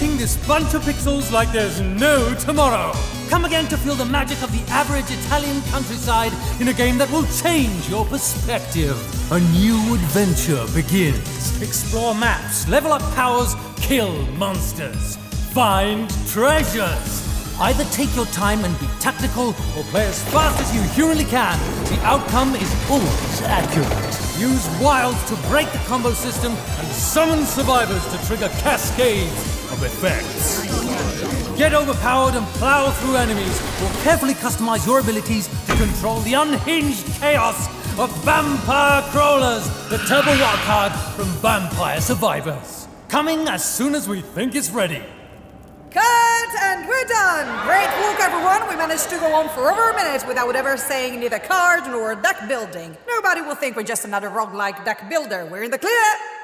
making this bunch of pixels like there's no tomorrow. Come again to feel the magic of the average Italian countryside in a game that will change your perspective. A new adventure begins. Explore maps, level up powers, kill monsters, find treasures. Either take your time and be tactical, or play as fast as you humanly can. The outcome is always accurate. Use wilds to break the combo system and summon survivors to trigger cascades of effects. Get overpowered and plow through enemies, or carefully customize your abilities to control the unhinged chaos of Vampire Crawlers, the turbo wildcard from Vampire Survivors. Coming as soon as we think it's ready. Cut! And we're done! Great work, everyone! We managed to go on for over a minute without ever saying neither card nor deck building. Nobody will think we're just another roguelike deck builder. We're in the clear!